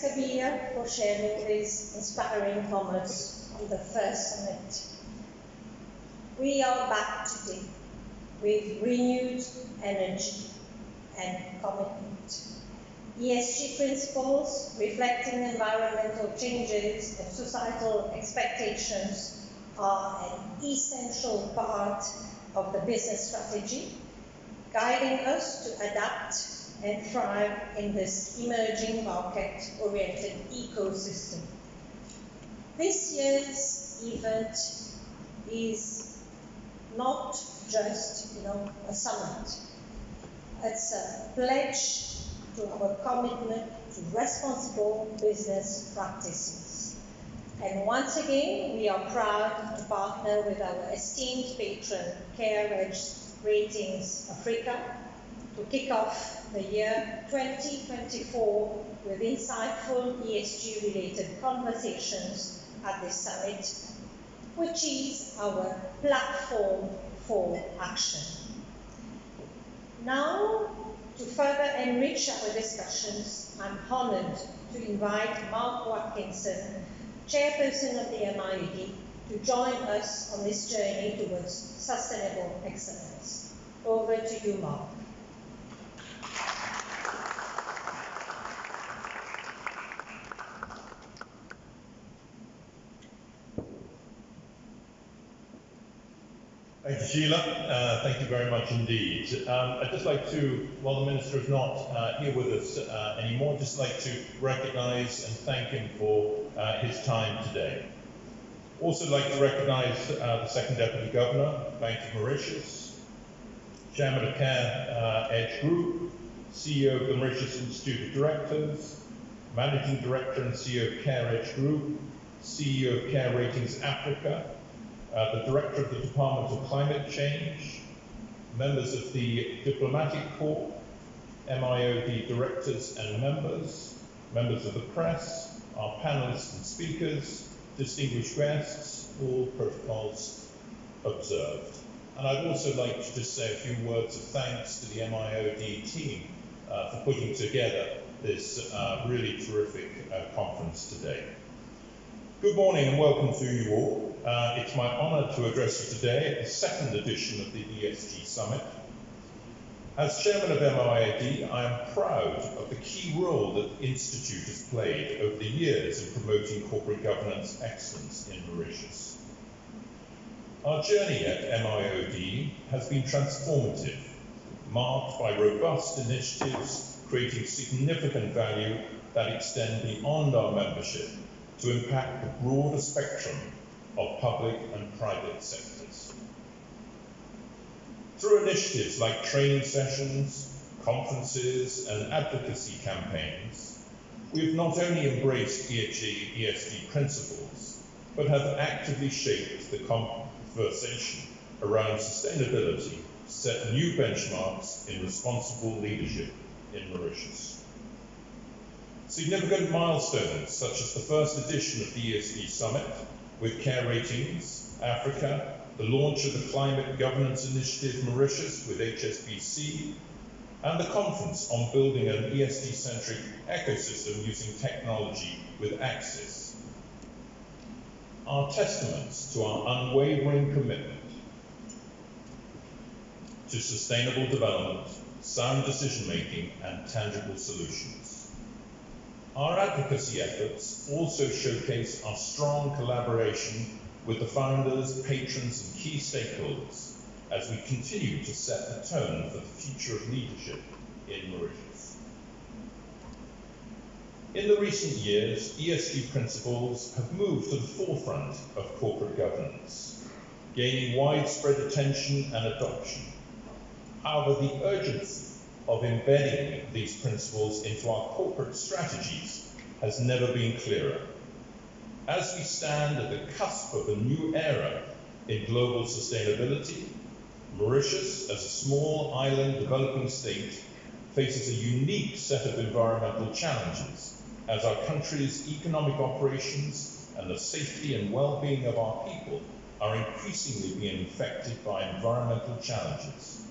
Kabir for sharing these inspiring comments on the first summit. We are back today with renewed energy and commitment. ESG principles reflecting environmental changes and societal expectations are an essential part of the business strategy, guiding us to adapt and thrive in this emerging market-oriented ecosystem. This year's event is not just, a summit. It's a pledge to our commitment to responsible business practices. And once again, we are proud to partner with our esteemed patron, CareEdge Ratings Africa, to kick off the year 2024 with insightful ESG-related conversations at this summit, which is our platform for action. Now, to further enrich our discussions, I'm honored to invite Mark Watkinson, Chairperson of the MIoD, to join us on this journey towards sustainable excellence. Over to you, Mark. Thank you, Sheila. Thank you very much indeed. I'd just like to, while the Minister is not here with us anymore, just like to recognise and thank him for his time today. Also like to recognise the Second Deputy Governor, Bank of Mauritius, Chairman of CareEdge Group, CEO of the Mauritius Institute of Directors, Managing Director and CEO of CareEdge Group, CEO of Care Ratings Africa, the Director of the Department of Climate Change, members of the Diplomatic Corps, MIoD directors and members, members of the press, our panelists and speakers, distinguished guests, all protocols observed. And I'd also like to just say a few words of thanks to the MIoD team for putting together this really terrific conference today. Good morning and welcome to you all. It's my honour to address you today at the second edition of the ESG Summit. As Chairman of MIoD, I am proud of the key role that the Institute has played over the years in promoting corporate governance excellence in Mauritius. Our journey at MIoD has been transformative, marked by robust initiatives creating significant value that extend beyond our membership to impact the broader spectrum of public and private sectors. Through initiatives like training sessions, conferences, and advocacy campaigns, we have not only embraced ESG principles, but have actively shaped the conversation around sustainability to set new benchmarks in responsible leadership in Mauritius. Significant milestones, such as the first edition of the ESG Summit with Care Ratings Africa, the launch of the Climate Governance Initiative Mauritius with HSBC, and the conference on building an ESG-centric ecosystem using technology with Axis, are testaments to our unwavering commitment to sustainable development, sound decision-making, and tangible solutions. Our advocacy efforts also showcase our strong collaboration with the founders, patrons, and key stakeholders as we continue to set the tone for the future of leadership in Mauritius. In the recent years, ESG principles have moved to the forefront of corporate governance, gaining widespread attention and adoption. However, the urgency of embedding these principles into our corporate strategies has never been clearer. As we stand at the cusp of a new era in global sustainability, Mauritius, as a small island developing state, faces a unique set of environmental challenges as our country's economic operations and the safety and well-being of our people are increasingly being affected by environmental challenges.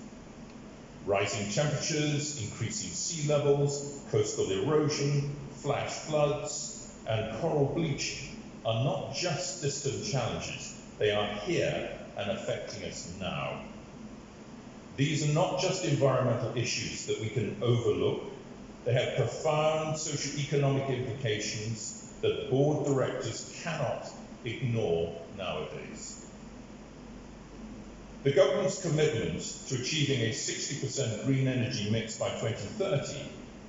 Rising temperatures, increasing sea levels, coastal erosion, flash floods, and coral bleaching are not just distant challenges, they are here and affecting us now. These are not just environmental issues that we can overlook, they have profound socio-economic implications that board directors cannot ignore nowadays. The government's commitment to achieving a 60% green energy mix by 2030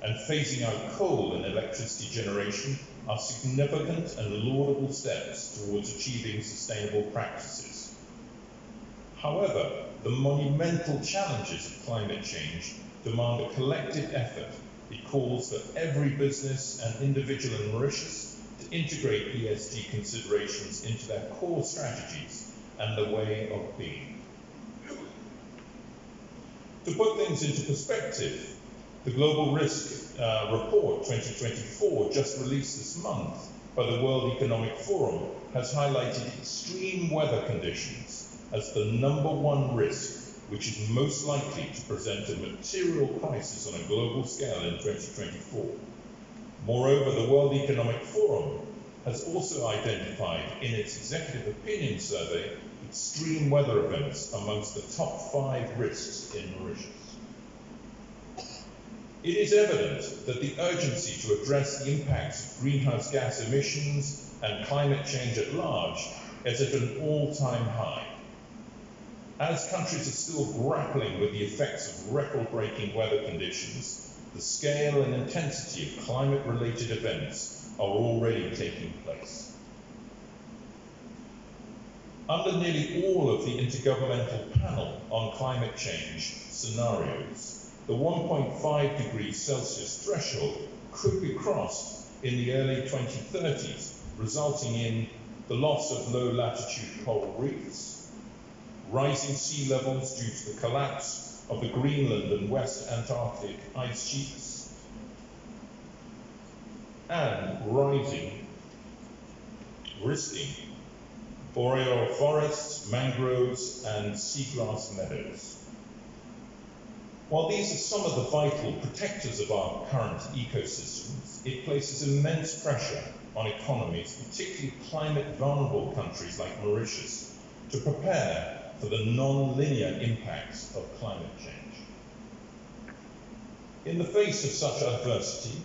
and phasing out coal in electricity generation are significant and laudable steps towards achieving sustainable practices. However, the monumental challenges of climate change demand a collective effort. It calls for every business and individual in Mauritius to integrate ESG considerations into their core strategies and the way of being. To put things into perspective, the Global Risk Report 2024, just released this month by the World Economic Forum, has highlighted extreme weather conditions as the #1 risk, which is most likely to present a material crisis on a global scale in 2024. Moreover, the World Economic Forum has also identified in its Executive Opinion Survey extreme weather events amongst the top 5 risks in Mauritius. It is evident that the urgency to address the impacts of greenhouse gas emissions and climate change at large is at an all-time high. As countries are still grappling with the effects of record-breaking weather conditions, the scale and intensity of climate-related events are already taking place. Under nearly all of the Intergovernmental Panel on Climate Change scenarios, the 1.5 degrees Celsius threshold could be crossed in the early 2030s, resulting in the loss of low-latitude coral reefs, rising sea levels due to the collapse of the Greenland and West Antarctic ice sheets, and risking boreal forests, mangroves, and seagrass meadows. While these are some of the vital protectors of our current ecosystems, it places immense pressure on economies, particularly climate-vulnerable countries like Mauritius, to prepare for the non-linear impacts of climate change. In the face of such adversity,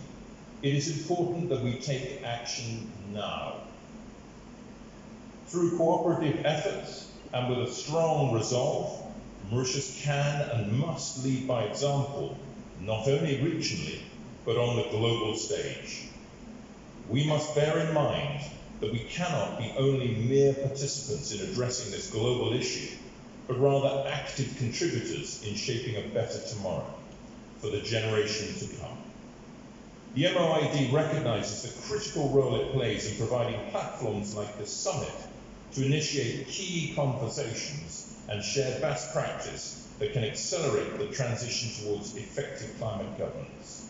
it is important that we take action now. Through cooperative efforts and with a strong resolve, Mauritius can and must lead by example, not only regionally, but on the global stage. We must bear in mind that we cannot be only mere participants in addressing this global issue, but rather active contributors in shaping a better tomorrow for the generation to come. The MIoD recognizes the critical role it plays in providing platforms like this summit to initiate key conversations and share best practice that can accelerate the transition towards effective climate governance.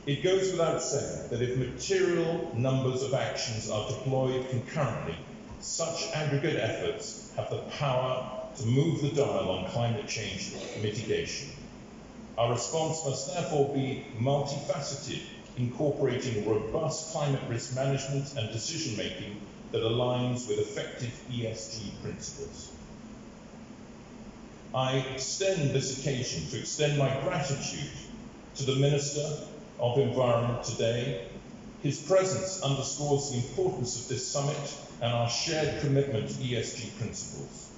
It goes without saying that if material numbers of actions are deployed concurrently, such aggregate efforts have the power to move the dial on climate change mitigation. Our response must therefore be multifaceted, incorporating robust climate risk management and decision-making that aligns with effective ESG principles. I extend this occasion to extend my gratitude to the Minister of Environment today. His presence underscores the importance of this summit and our shared commitment to ESG principles.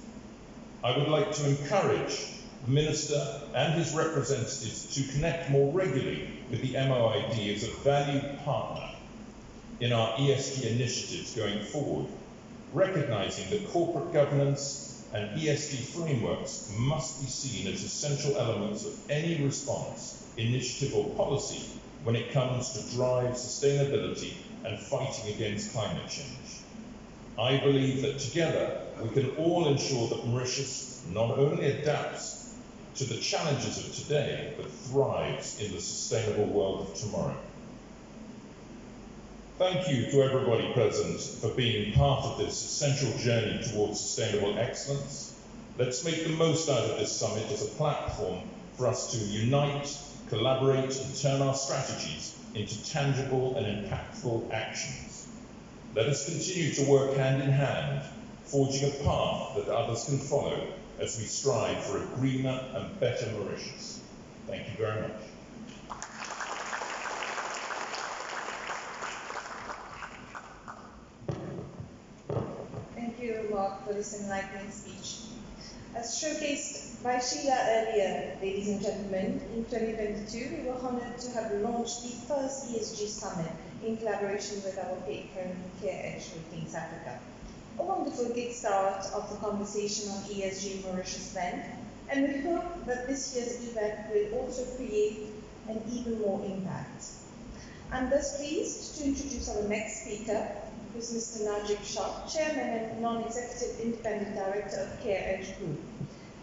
I would like to encourage the Minister and his representatives to connect more regularly with the MIoD as a valued partner in our ESG initiatives going forward, recognizing that corporate governance and ESG frameworks must be seen as essential elements of any response, initiative or policy when it comes to drive sustainability and fighting against climate change. I believe that together we can all ensure that Mauritius not only adapts to the challenges of today, but thrives in the sustainable world of tomorrow. Thank you to everybody present for being part of this essential journey towards sustainable excellence. Let's make the most out of this summit as a platform for us to unite, collaborate, and turn our strategies into tangible and impactful actions. Let us continue to work hand in hand, forging a path that others can follow as we strive for a greener and better Mauritius. Thank you very much. Thank you, Mark, for this enlightening speech. As showcased by Sheila earlier, ladies and gentlemen, in 2022, we were honored to have launched the first ESG Summit in collaboration with our patron, CareEdge Ratings Africa. A wonderful kickstart of the conversation on ESG Mauritius then, and we hope that this year's event will also create an even more impact. I'm thus pleased to introduce our next speaker, who is Mr. Najib Shah, Chairman and Non-Executive Independent Director of CareEdge Group,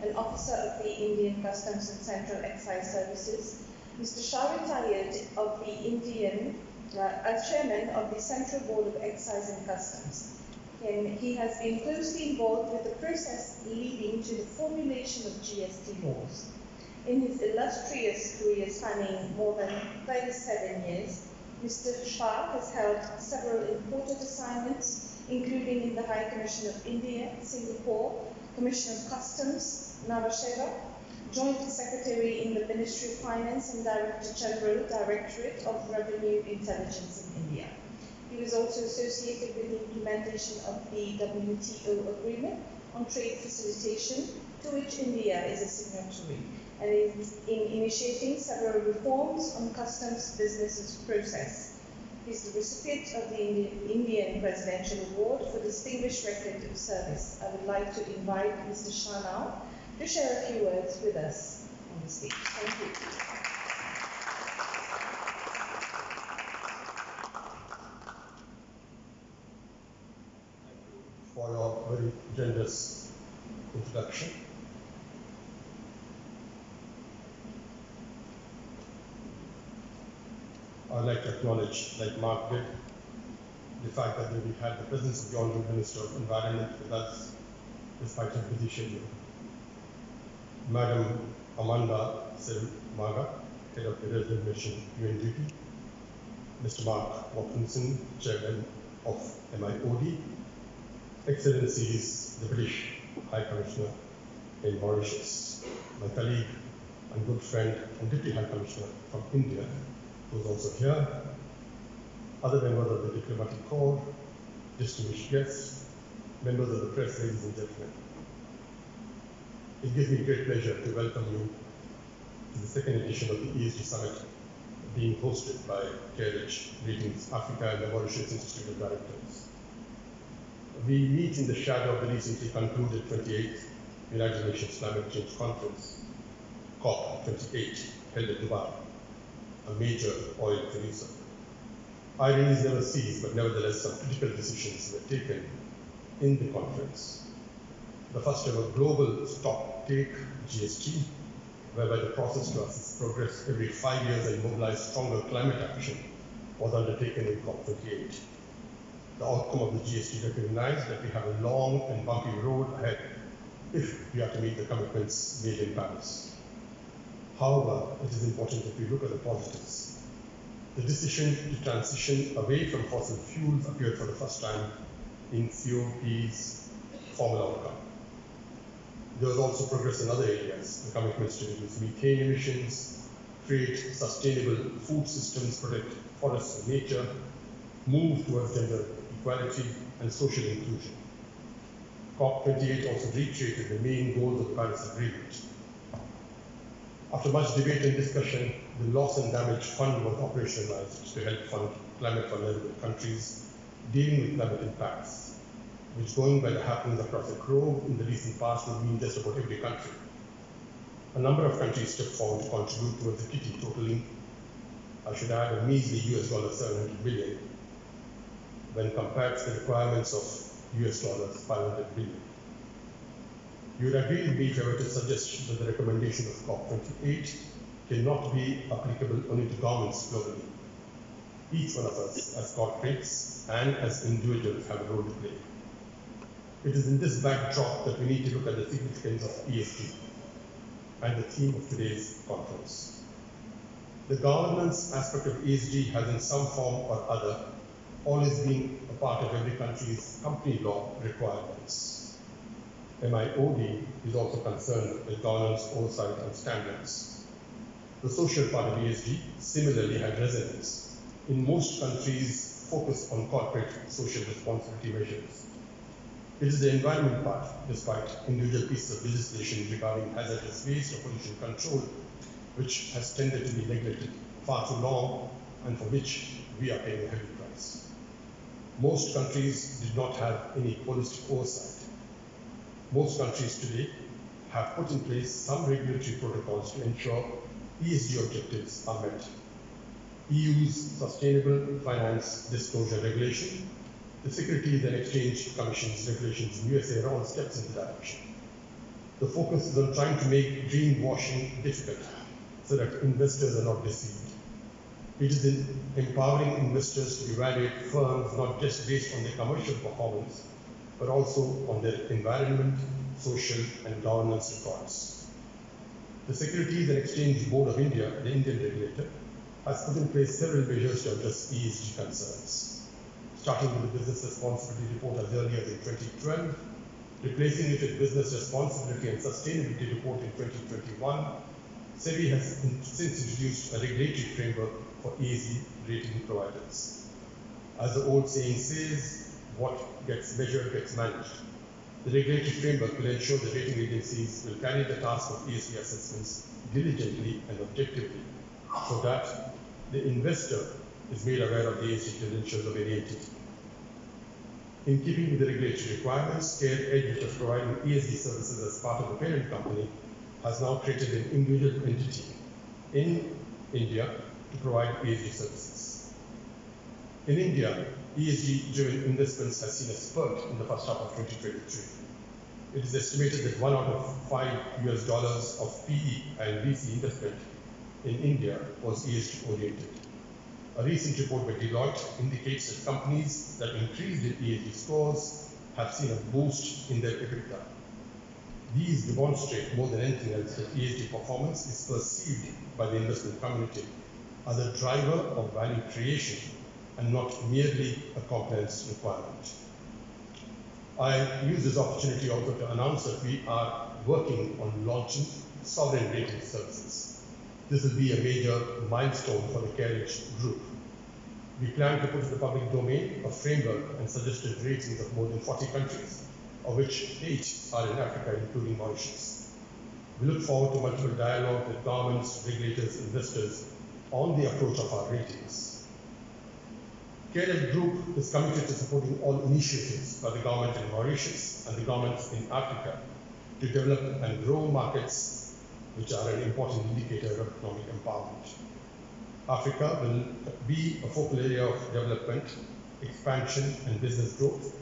an officer of the Indian Customs and Central Excise Services. Mr. Shah retired of the as Chairman of the Central Board of Excise and Customs. And he has been closely involved with the process leading to the formulation of GST laws. In his illustrious career spanning more than 37 years, Mr. Shah has held several important assignments, including in the High Commission of India, Singapore, Commission of Customs, Navasheva, Joint Secretary in the Ministry of Finance and Director General, Directorate of Revenue Intelligence in India. He was also associated with the implementation of the WTO agreement on trade facilitation, to which India is a signatory, and is in initiating several reforms on customs business process. He is the recipient of the Indian Presidential Award for Distinguished Record of Service. I would like to invite Mr. Shah now to share a few words with us on the stage. Thank you. For your very generous introduction. I'd like to acknowledge, like Mark did, the fact that we had the presence of the Honourable Minister of Environment with us, despite her busy schedule. Madam Amanda Selmaga, Head of the Resident Mission UN Duty. Mr. Mark Watkinson, Chairman of MIoD. Excellencies, the British High Commissioner in Mauritius, my colleague and good friend and Deputy High Commissioner from India, who is also here, other members of the diplomatic corps, distinguished guests, members of the press, ladies and gentlemen. It gives me great pleasure to welcome you to the second edition of the ESG Summit being hosted by CareEdge Ratings Africa and the Mauritius Institute of Directors. We meet in the shadow of the recently concluded 28th United Nations Climate Change Conference, COP28, held in Dubai, a major oil producer. Ironies never cease, but nevertheless some critical decisions were taken in the conference. The first ever global stock take, GST, whereby the process to assess progress every 5 years and mobilize stronger climate action, was undertaken in COP28. The outcome of the GST recognized that we have a long and bumpy road ahead if we are to meet the commitments made in Paris. However, it is important that we look at the positives. The decision to transition away from fossil fuels appeared for the first time in COP's formal outcome. There was also progress in other areas, the commitments to reduce methane emissions, create sustainable food systems, protect forests and nature, move towards gender equality and social inclusion. COP28 also reiterated the main goals of the Paris Agreement. After much debate and discussion, the Loss and Damage Fund was operationalized to help fund climate vulnerable countries dealing with climate impacts, which, going by the happenings across the globe in the recent past, would mean just about every country. A number of countries stepped forward to contribute towards the kitty, totaling, I should add, a measly $700 billion when compared to the requirements of $500 billion. You would agree with me if I were to suggest that the recommendation of COP28 cannot be applicable only to governments globally. Each one of us, as corporates and as individuals, have a role to play. It is in this backdrop that we need to look at the significance of ESG and the theme of today's conference. The governance aspect of ESG has in some form or other always been a part of every country's company law requirements. MIoD is also concerned with governance, oversight, and standards. The social part of ESG similarly had resonance. In most countries, focus on corporate social responsibility measures. It is the environment part, despite individual pieces of legislation regarding hazardous waste or pollution control, which has tended to be neglected far too long and for which we are paying a heavy price. Most countries did not have any holistic oversight. Most countries today have put in place some regulatory protocols to ensure ESG objectives are met. EU's Sustainable Finance Disclosure Regulation, the Securities and Exchange Commission's regulations in USA are all steps in the direction. The focus is on trying to make greenwashing difficult so that investors are not deceived. It is in empowering investors to evaluate firms not just based on their commercial performance, but also on their environment, social, and governance records. The Securities and Exchange Board of India, the Indian regulator, has put in place several measures to address ESG concerns, starting with the Business Responsibility Report as early as in 2012, replacing it with Business Responsibility and Sustainability Report in 2021. SEBI has since introduced a regulatory framework for ESG rating providers. As the old saying says, what gets measured gets managed. The regulatory framework will ensure that rating agencies will carry the task of ESG assessments diligently and objectively, so that the investor is made aware of the ESG credentials of any entity. In keeping with the regulatory requirements, CareEdge, which is providing ESG services as part of the parent company, has now created an individual entity in India to provide ESG services. In India, ESG-driven investments has seen a spurt in the first half of 2023. It is estimated that 1 out of 5 US dollars of PE and VC investment in India was ESG oriented. A recent report by Deloitte indicates that companies that increased in ESG scores have seen a boost in their EBITDA. These demonstrate more than anything else that ESG performance is perceived by the investment community as a driver of value creation and not merely a compliance requirement. I use this opportunity also to announce that we are working on launching sovereign rating services. This will be a major milestone for the CareEdge group. We plan to put in the public domain a framework and suggested ratings of more than 40 countries, of which 8 are in Africa, including Mauritius. We look forward to multiple dialogue with governments, regulators, investors on the approach of our ratings. CareEdge Group is committed to supporting all initiatives by the government in Mauritius and the governments in Africa to develop and grow markets which are an important indicator of economic empowerment. Africa will be a focal area of development, expansion, and business growth,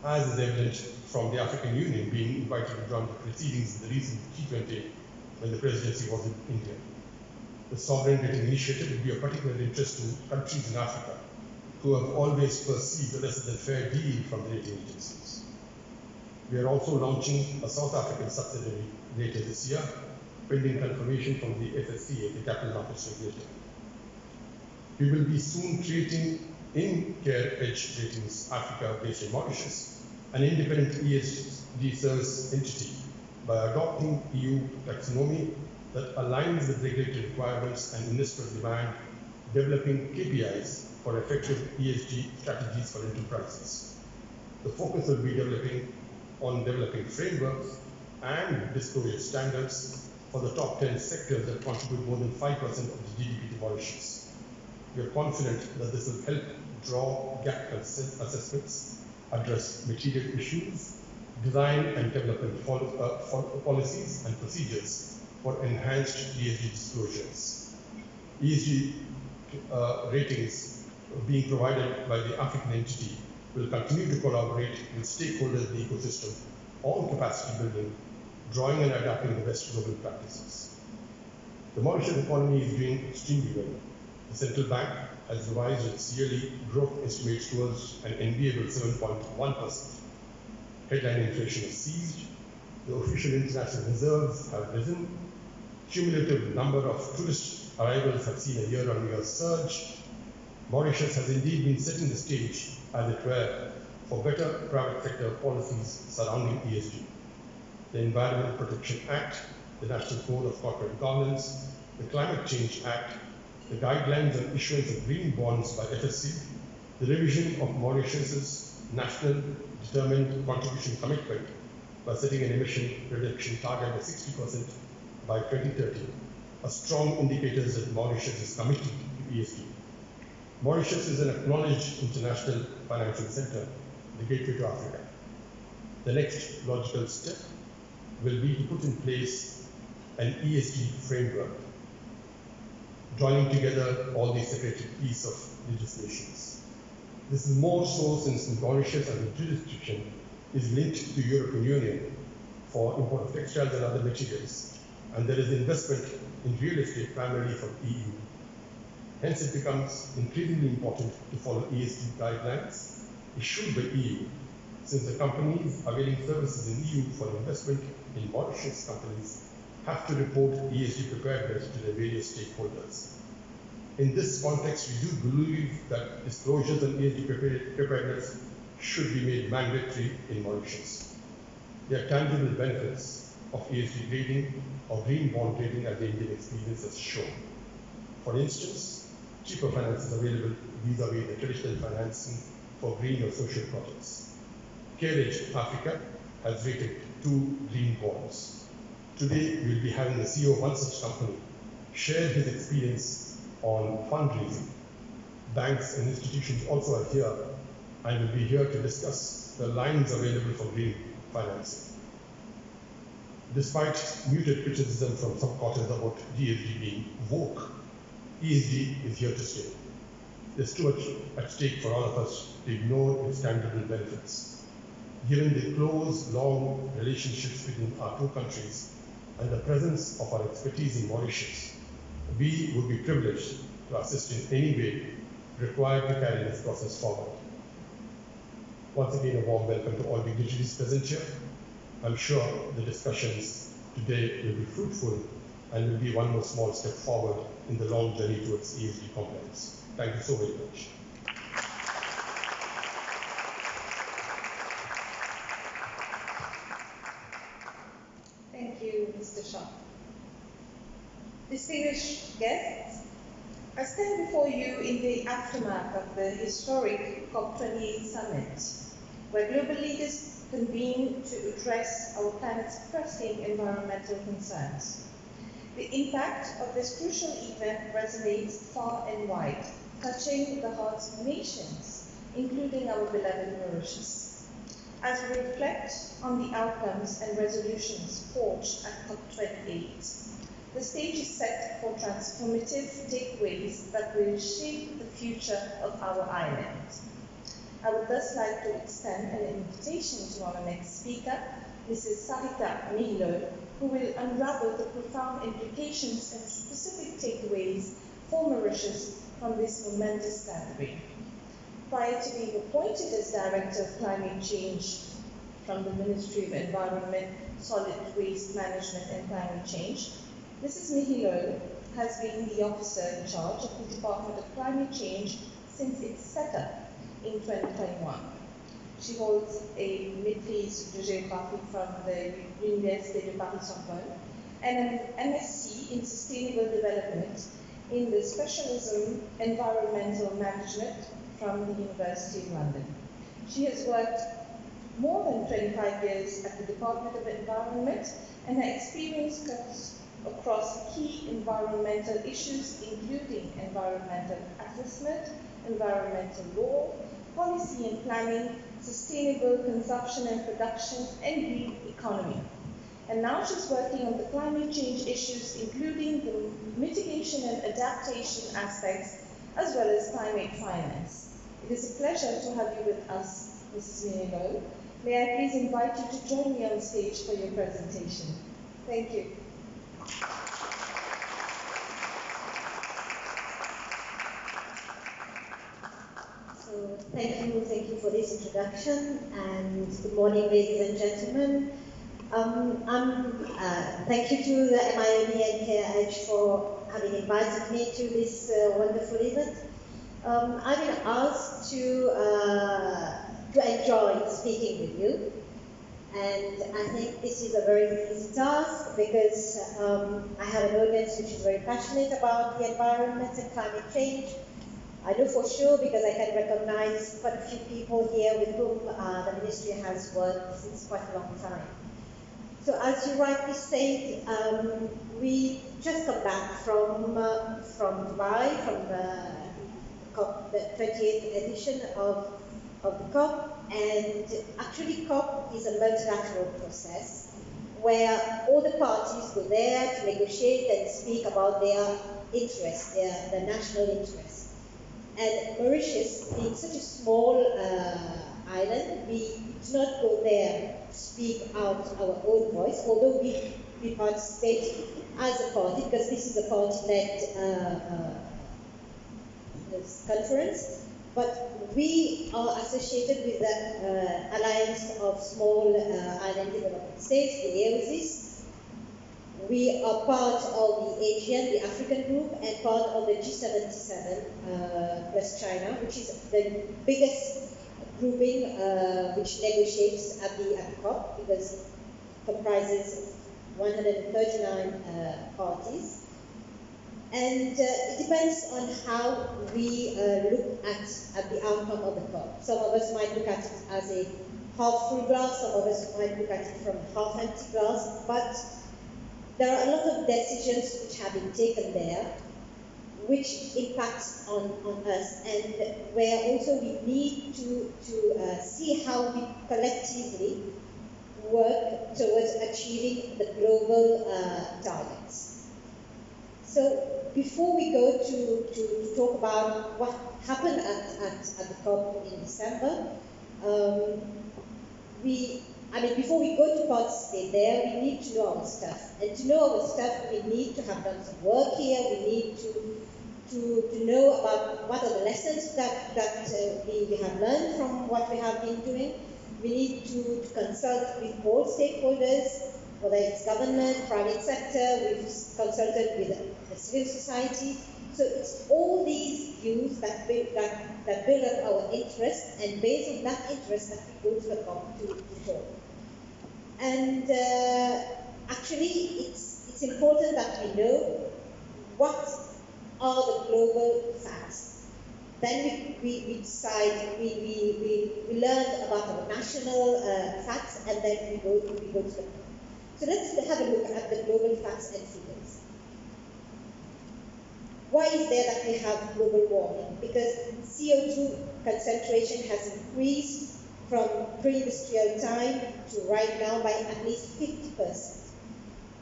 as is evident from the African Union being invited to join the proceedings in the recent G20 when the presidency was in India. The sovereign rating initiative will be of particular interest to countries in Africa who have always perceived a less than fair deal from the rating agencies. We are also launching a South African subsidiary later this year, pending confirmation from the FSCA, the Capital Markets Regulator. We will be soon creating in CareEdge Ratings Africa based in Mauritius an independent ESG service entity by adopting EU taxonomy that aligns with regulatory requirements and investor demand, developing KPIs for effective ESG strategies for enterprises. The focus will be on developing frameworks and disclosure standards for the top 10 sectors that contribute more than 5% of the GDP to Mauritius. We are confident that this will help draw gap assessments, address material issues, design and develop policies and procedures for enhanced ESG disclosures. ESG ratings being provided by the African entity will continue to collaborate with stakeholders in the ecosystem on capacity building, drawing and adapting the best global practices. The Mauritian economy is doing extremely well. The central bank has revised its yearly growth estimates towards an enviable 7.1%. Headline inflation is seized. The official international reserves have risen. Cumulative number of tourist arrivals have seen a year-on-year surge. Mauritius has indeed been setting the stage, as it were, for better private sector policies surrounding ESG. The Environment Protection Act, the National Code of Corporate Governance, the Climate Change Act, the guidelines on issuance of green bonds by FSC, the revision of Mauritius's national determined contribution commitment by setting an emission reduction target of 60% by 2030 are strong indicators that Mauritius is committed to ESG. Mauritius is an acknowledged international financial center, the gateway to Africa. The next logical step will be to put in place an ESG framework, joining together all these separated pieces of legislations. This is more so since Mauritius as a jurisdiction is linked to the European Union for import of textiles and other materials, and there is investment in real estate primarily from EU. Hence, it becomes increasingly important to follow ESG guidelines issued by EU, since the companies availing services in EU for investment in Mauritius companies have to report ESG preparedness to their various stakeholders. In this context, we do believe that disclosures on ESG preparedness should be made mandatory in Mauritius. There are tangible benefits of ESG grading or green bond trading as the Indian experience has shown. For instance, cheaper finance is available vis-a-vis the traditional financing for green or social projects. CareEdge Africa has rated 2 green bonds. Today, we will be having the CEO of one such company share his experience on fundraising. Banks and institutions also are here and will be here to discuss the lines available for green financing. Despite muted criticism from some quarters about ESG being woke, ESG is here to stay. There's too much at stake for all of us to ignore its tangible benefits. Given the close, long relationships between our two countries and the presence of our expertise in Mauritius, we would be privileged to assist in any way required to carry this process forward. Once again, a warm welcome to all dignitaries present here. I'm sure the discussions today will be fruitful and will be one more small step forward in the long journey towards ESG compliance. Thank you so very much. Thank you, Mr. Shah. Distinguished guests, I stand before you in the aftermath of the historic COP28 summit, where global leaders convene to address our planet's pressing environmental concerns. The impact of this crucial event resonates far and wide, touching the hearts of nations, including our beloved Mauritius. As we reflect on the outcomes and resolutions forged at COP28, the stage is set for transformative takeaways that will shape the future of our island. I would thus like to extend an invitation to our next speaker, Mrs. Sarita Mihilo, who will unravel the profound implications and specific takeaways for Mauritius from this momentous gathering. Prior to being appointed as Director of Climate Change from the Ministry of Environment, Solid Waste Management and Climate Change, Mrs. Mihilo has been the officer in charge of the Department of Climate Change since its setup in 2021. She holds a maîtrise de géographie from the Université de Paris-Sorbonne and an MSc in Sustainable Development in the specialism Environmental Management from the University of London. She has worked more than 25 years at the Department of Environment, and her experience cuts across key environmental issues including environmental assessment, environmental law, policy and planning, sustainable consumption and production, and green economy. And now she's working on the climate change issues, including the mitigation and adaptation aspects, as well as climate finance. It is a pleasure to have you with us, Mrs. Mihilo. May I please invite you to join me on stage for your presentation. Thank you. So thank you for this introduction, and good morning, ladies and gentlemen. Thank you to the MIoD and CareEdge for having invited me to this wonderful event. I've been asked to enjoy speaking with you, and I think this is a very easy task because I have an audience which is very passionate about the environment and climate change. I know for sure because I can recognize quite a few people here with whom the ministry has worked since quite a long time. So as you rightly said, we just come back from Dubai, from the 38th edition of the COP, and actually COP is a multilateral process where all the parties go there to negotiate and speak about their interests, their national interests. And Mauritius, being such a small island, we do not go there to speak out our own voice, although we participate as a party, because this is a party-led conference, but we are associated with the Alliance of Small Island Development States, the AOSIS. We are part of the Asian, the African group, and part of the G77 plus China, which is the biggest grouping which negotiates at the COP, because it comprises 139 parties. And it depends on how we look at the outcome of the COP. Some of us might look at it as a half full glass, some of us might look at it from a half empty glass, but there are a lot of decisions which have been taken there, which impact on us, and where also we need to see how we collectively work towards achieving the global targets. So before we go to talk about what happened at the COP in December, before we go to participate there, we need to know our stuff. And to know our stuff, we need to have done some work here. We need to know about what are the lessons that we have learned from what we have been doing. We need to consult with all stakeholders, whether it's government, private sector. We've consulted with the civil society. So it's all these views that build up our interest, and based on that interest that we go to the COP to talk. And actually, it's important that we know what are the global facts. Then we decide, we learn about our national facts, and then we go to the COP. So let's have a look at the global facts and figures. Why is there that we have global warming? Because CO2 concentration has increased from pre-industrial time to right now by at least 50%.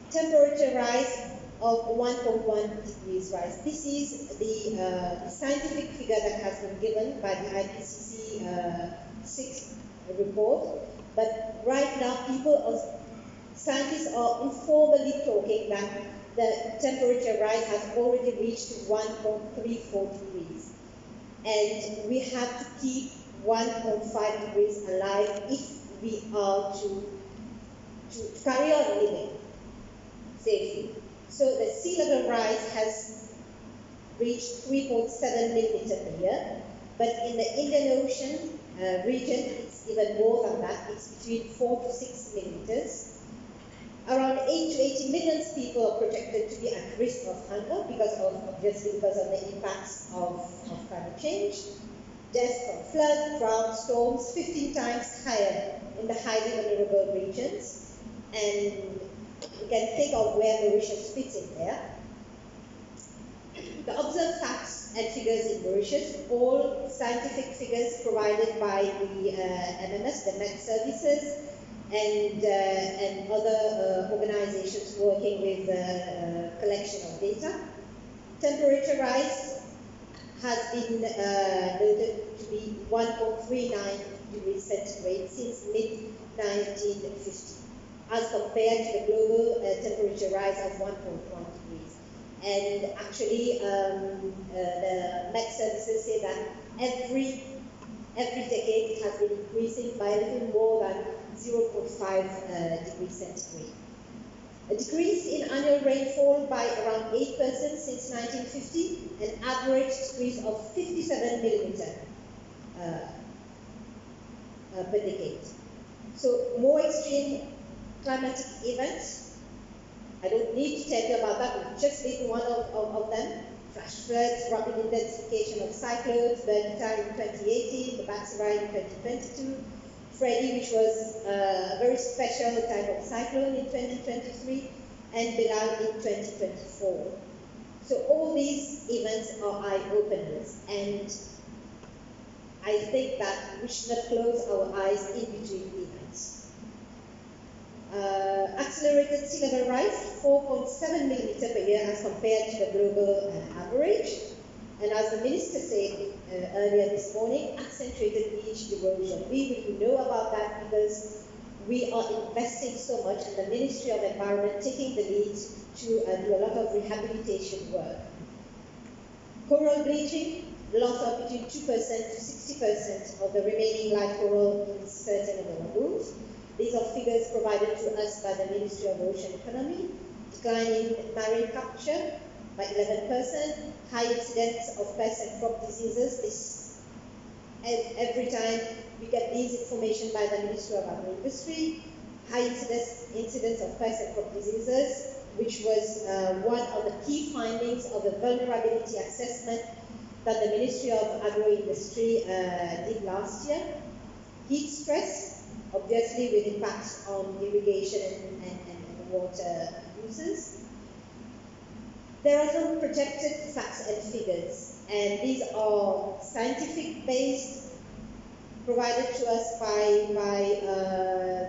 Temperature rise of 1.1 degrees rise. This is the scientific figure that has been given by the IPCC 6th report. But right now, scientists are informally talking that the temperature rise has already reached 1.34 degrees. And we have to keep 1.5 degrees alive if we are to carry on living safely. So the sea level rise has reached 3.7 millimeters per year, but in the Indian Ocean region, it's even more than that. It's between 4 to 6 millimeters. Around 8 to 80 million people are projected to be at risk of hunger obviously because of the impacts of climate change. Deaths from flood, drought, storms, 15 times higher in the highly vulnerable regions. And you can think of where Mauritius fits in there. The observed facts and figures in Mauritius, all scientific figures provided by the MMS, the Met Services, and other organizations working with collection of data. Temperature rise has been noted to be 1.39 degrees centigrade since mid-1950, as compared to the global temperature rise of 1.1 degrees. And actually, the Met Services say that every decade it has been increasing by a little more than 0.5 degrees centigrade. A decrease in annual rainfall by around 8% since 1950, an average decrease of 57 millimeter per decade. So more extreme climatic events. I don't need to tell you about that, we've just been one of them. Flash floods, rapid intensification of cyclones, Bermuda in 2018, the Batsirai in 2022, Freddy, which was a very special type of cyclone in 2023, and Bilal in 2024. So all these events are eye-openers, and I think that we should not close our eyes in between events. Accelerated sea level rise, 4.7 millimeter per year as compared to the global average. And as the Minister said earlier this morning, accentuated beach erosion. We will know about that because we are investing so much, and the Ministry of Environment taking the lead to do a lot of rehabilitation work. Coral bleaching, loss of between 2% to 60% of the remaining live coral in certain of the lagoons. These are figures provided to us by the Ministry of Ocean Economy. Decline in marine capture by 11%, high incidence of pest and crop diseases. Every time we get these information by the Ministry of Agro-Industry, high incidence of pest and crop diseases, which was one of the key findings of the vulnerability assessment that the Ministry of Agro-Industry did last year. Heat stress, obviously with impacts on irrigation and water uses. There are some projected facts and figures, and these are scientific based, provided to us by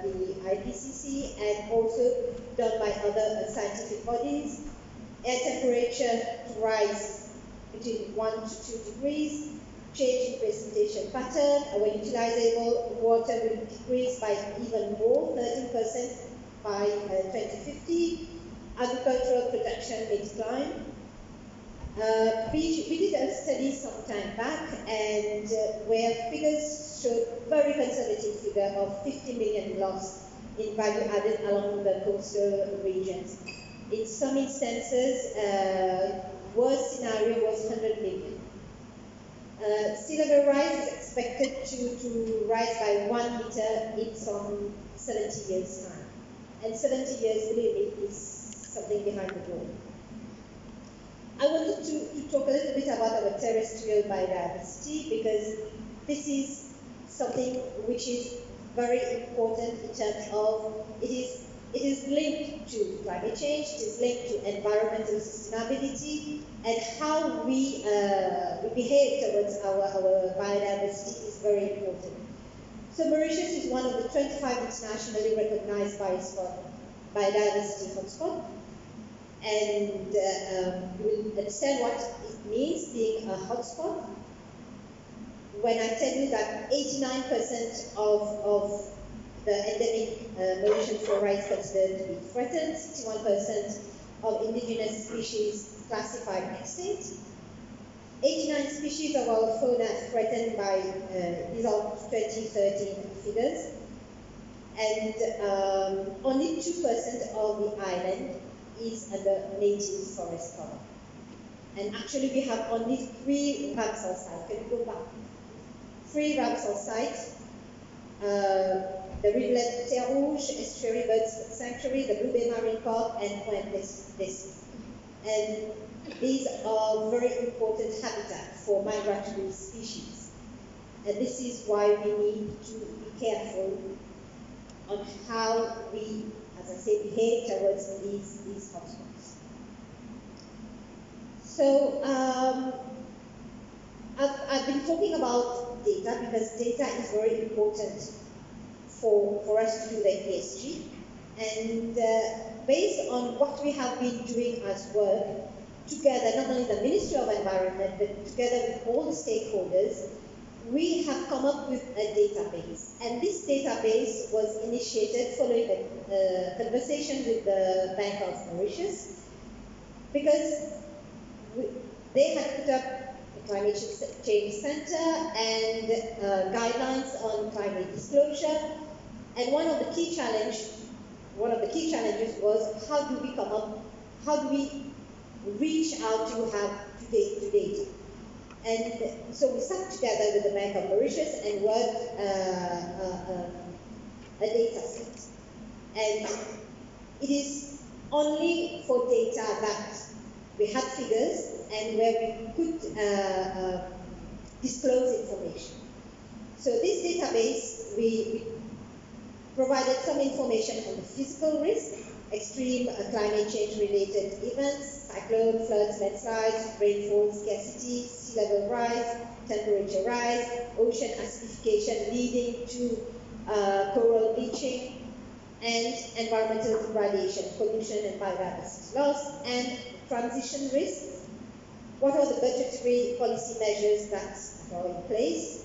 the IPCC and also done by other scientific bodies. Air temperature to rise between 1 to 2 degrees, change in precipitation pattern, our utilizable water will decrease by even more, 13% by 2050. Agricultural production may decline. We did a study some time back, and where figures showed very conservative figure of 50 million loss in value added along the coastal regions. In some instances, worst scenario was 100 million. Sea level rise is expected to rise by 1 meter in some 70 years' time. And 70 years, believe me, is something behind the door. I wanted to talk a little bit about our terrestrial biodiversity, because this is something which is very important in terms of it is linked to climate change, it is linked to environmental sustainability, and how we behave towards our biodiversity is very important. So Mauritius is one of the 25 internationally recognized biodiversity hotspots, and you will understand what it means being a hotspot when I tell you that 89% of the endemic Mauritian flora is considered to be threatened, 61% of indigenous species classified extinct, 89 species of our fauna threatened by, these are 2013 figures, and only 2% of the island is under native forest cover. And actually we have only 3 Ramsar sites. Can you go back? 3 Ramsar sites. The rivulet Terre Rouge, Estuary Birds Sanctuary, the Blue Bay Marine Park, and Point des. And these are very important habitat for migratory species. And this is why we need to be careful on how we, as I say, behave towards these hotspots. So I've been talking about data because data is very important for us to do the ESG. And based on what we have been doing as work, together, not only the Ministry of Environment, but together with all the stakeholders, we have come up with a database. And this database was initiated following a conversation with the Bank of Mauritius, because they had put up a Climate Change Center and guidelines on climate disclosure. And one of the key challenges one of the key challenges was how do we reach out to data. And so we sat together with the Bank of Mauritius and worked a data set. And it is only for data that we had figures and where we could disclose information. So this database, we provided some information on the physical risk, extreme climate change related events, cyclone, floods, landslides, rainfall scarcity, sea level rise, temperature rise, ocean acidification leading to coral bleaching, and environmental degradation, pollution and biodiversity loss, and transition risks. What are the budgetary policy measures that are in place?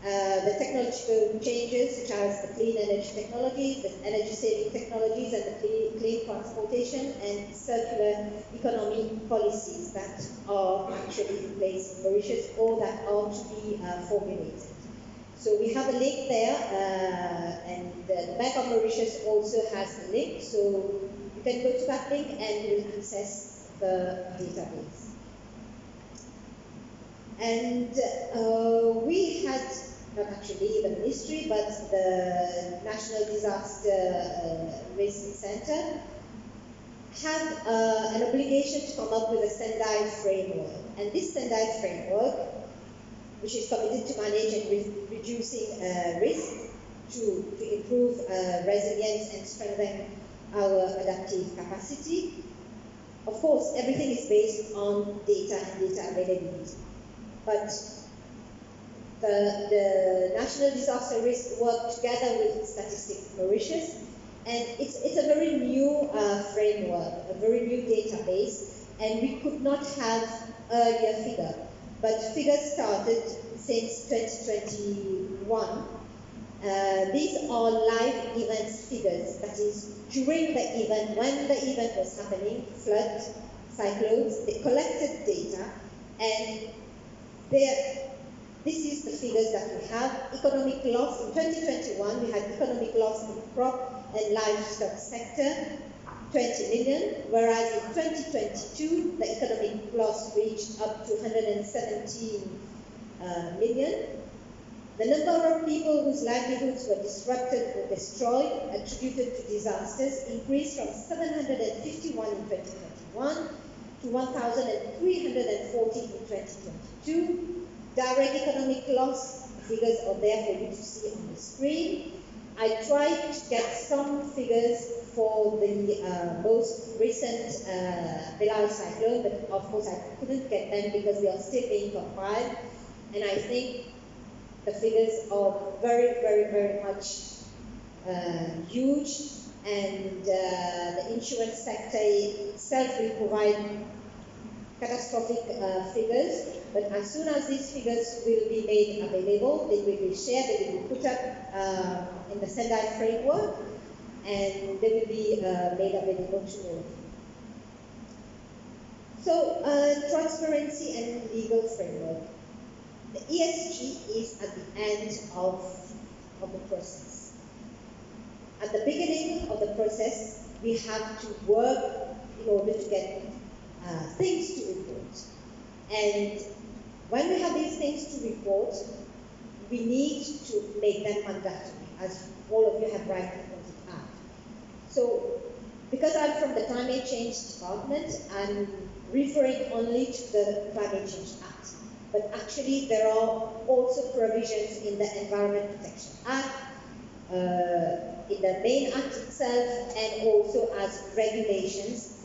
The technological changes such as the clean energy technologies, the energy saving technologies, and the clean transportation and circular economy policies that are actually in place in Mauritius or that are to be formulated. So we have a link there, and the Bank of Mauritius also has a link, so you can go to that link and you will access the database. And we had, not actually the ministry, but the National Disaster Risk Center had an obligation to come up with a Sendai framework. And this Sendai framework, which is committed to manage and reducing risk, to improve resilience and strengthen our adaptive capacity. Of course, everything is based on data and data availability. But the National Disaster Risk worked together with Statistics Mauritius, and it's a very new framework, a very new database, and we could not have earlier figure. But figures started since 2021. These are live events figures, that is, during the event, when the event was happening, flood, cyclones, they collected data, and this is the figures that we have. Economic loss in 2021, we had economic loss in crop and livestock sector, 20 million, whereas in 2022, the economic loss reached up to 117 million. The number of people whose livelihoods were disrupted or destroyed attributed to disasters increased from 751 in 2021 to 1,340 in 2022. Direct economic loss figures are there for you to see on the screen. I tried to get some figures for the most recent Bilal cyclone, but of course I couldn't get them because they are still being compiled. And I think the figures are very, very, very much huge, and the insurance sector itself will provide catastrophic figures, but as soon as these figures will be made available, they will be shared, they will be put up in the Sendai framework, and they will be made available to all. So, transparency and legal framework. The ESG is at the end of the process. At the beginning of the process, we have to work in order to get things to report. And when we have these things to report, we need to make them mandatory, as all of you have rightly pointed out. So, because I'm from the Climate Change Department, I'm referring only to the Climate Change Act. But actually, there are also provisions in the Environment Protection Act, in the main act itself, and also as regulations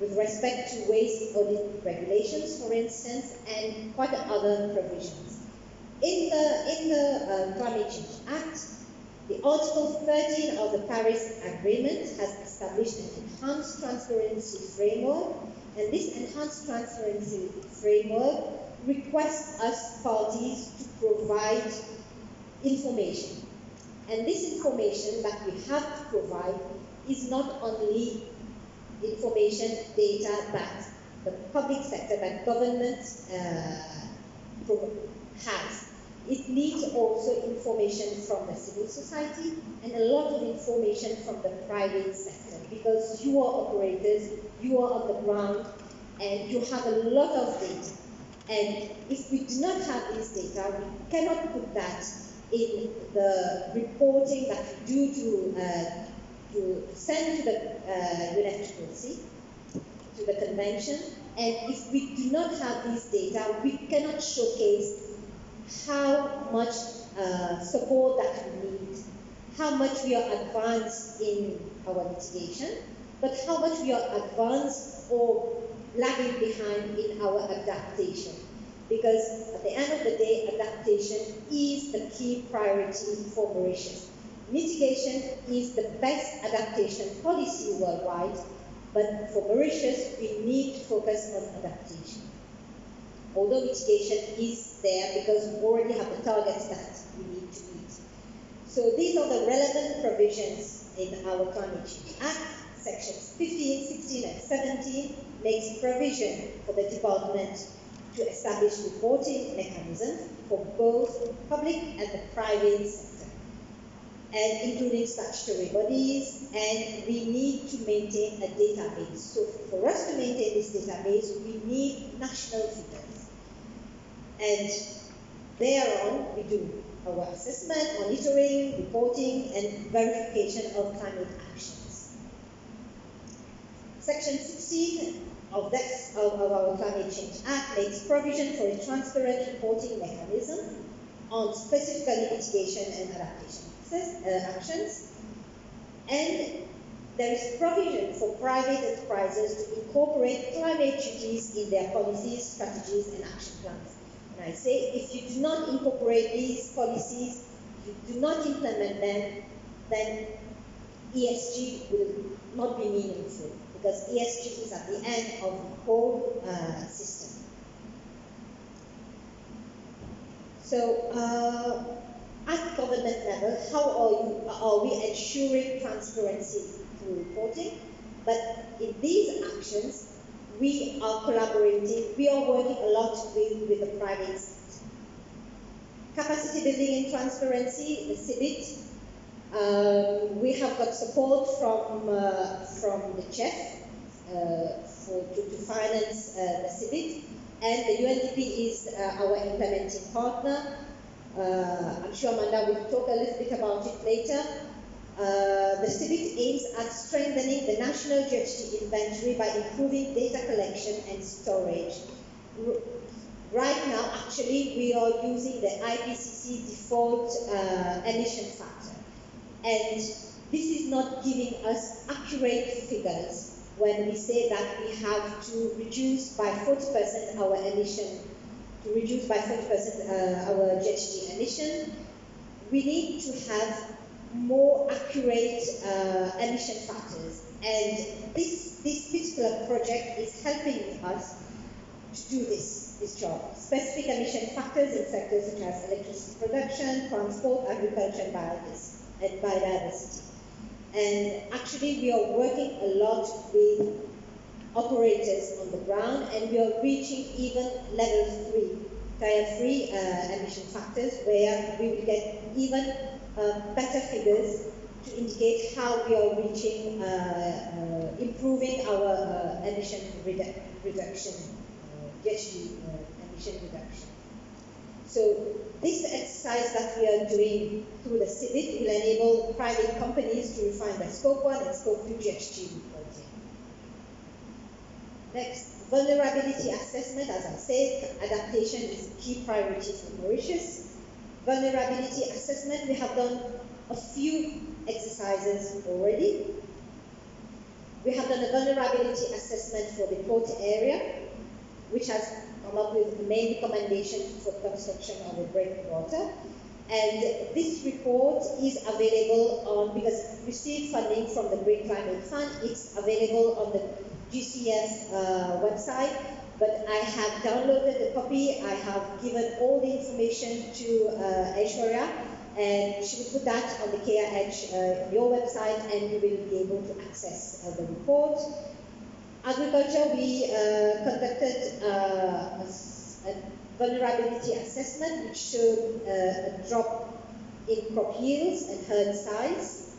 with respect to waste audit regulations, for instance, and quite other provisions. In the Climate Change Act, the Article 13 of the Paris Agreement has established an enhanced transparency framework, and this enhanced transparency framework requests us parties to provide information. And this information that we have to provide is not only information, data that the public sector, that government has, It needs also information from the civil society and a lot of information from the private sector, because you are operators, you are on the ground, and you have a lot of data. And if we do not have this data, we cannot put that in the reporting that we do to send to the UNFCCC, to the convention. And if we do not have this data, we cannot showcase how much support that we need, how much we are advanced in our mitigation, but how much we are advanced or lagging behind in our adaptation. Because at the end of the day, adaptation is the key priority for Mauritius. Mitigation is the best adaptation policy worldwide, but for Mauritius, we need to focus on adaptation. Although mitigation is there because we already have the targets that we need to meet. So these are the relevant provisions in our Climate Change Act. Sections 15, 16, and 17 makes provision for the department to establish reporting mechanisms for both public and the private sector, and including statutory bodies, and we need to maintain a database. So for us to maintain this database, we need national figures. And thereon, we do our assessment, monitoring, reporting, and verification of climate actions. Section 16 of our Climate Change Act makes provision for a transparent reporting mechanism on specifically mitigation and adaptation actions. And there is provision for private enterprises to incorporate climate duties in their policies, strategies, and action plans. And I say, if you do not incorporate these policies, you do not implement them, then ESG will not be meaningful, because ESG is at the end of the whole system. So, at government level, how are we ensuring transparency through reporting? But in these actions, we are collaborating, we are working a lot with the private sector. Capacity building in transparency, the CBIT. We have got support from the CHEF to finance the CBIT, and the UNDP is our implementing partner. I'm sure Amanda will talk a little bit about it later. The CBIT aims at strengthening the national GHG inventory by improving data collection and storage. Right now, actually, we are using the IPCC default emission factor. And this is not giving us accurate figures when we say that we have to reduce by 40% our emission, to reduce by 40% our GHG emission. We need to have more accurate emission factors. And this particular project is helping us to do this job. Specific emission factors in sectors such as electricity production, transport, agriculture, and biodiversity. And actually, we are working a lot with operators on the ground, and we are reaching even level 3, tier 3 emission factors, where we will get even better figures to indicate how we are reaching, improving our emission reduction, GHG emission reduction. So this exercise that we are doing through the CBIT will enable private companies to refine their Scope 1 and Scope 2 GHG reporting. Next, vulnerability assessment. As I said, adaptation is a key priority for Mauritius. Vulnerability assessment, we have done a few exercises already. We have done a vulnerability assessment for the port area, which has come up with the main recommendation for construction of a breakwater. And this report is available on, because we received funding from the Green Climate Fund, it's available on the GCF website, but I have downloaded a copy. I have given all the information to Aishwarya, and she will put that on the CareEdge on your website, and you will be able to access the report. Agriculture, we conducted vulnerability assessment, which showed a drop in crop yields and herd size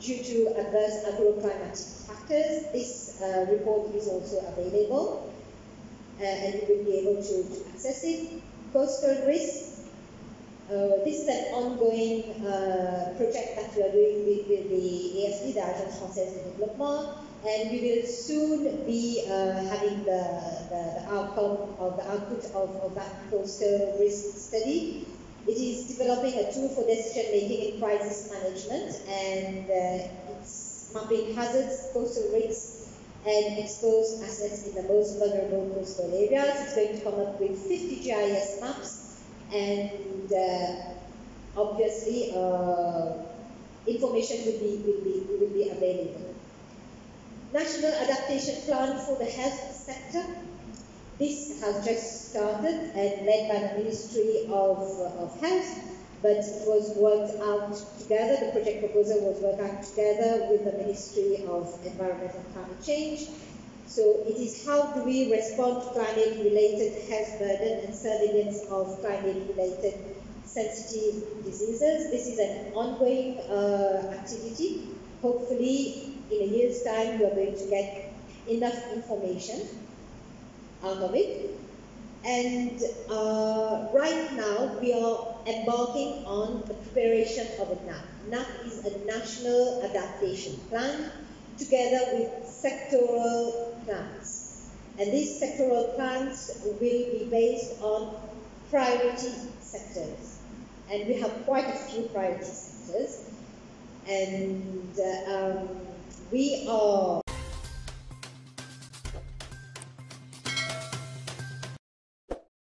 due to adverse agroclimatic factors. This report is also available, and you will be able to access it. Coastal risk. This is an ongoing project that we are doing with the AFD, the Agence Française de Développement, and we will soon be having the outcome of the output of that coastal risk study. It is developing a tool for decision making in crisis management, and it's mapping hazards, coastal risks, and exposed assets in the most vulnerable coastal areas. It's going to come up with 50 GIS maps, and obviously information will be available. National adaptation plan for the health sector. This has just started and led by the Ministry of Health, but it was worked out together, the project proposal was worked out together with the Ministry of Environment and Climate Change. So it is how do we respond to climate-related health burden and surveillance of climate-related sensitive diseases. This is an ongoing activity. Hopefully, in a year's time, we are going to get enough information out of it. And right now, we are embarking on the preparation of a NAP. NAP is a National Adaptation Plan, together with sectoral plans. And these sectoral plans will be based on priority sectors. And we have quite a few priority sectors. And we are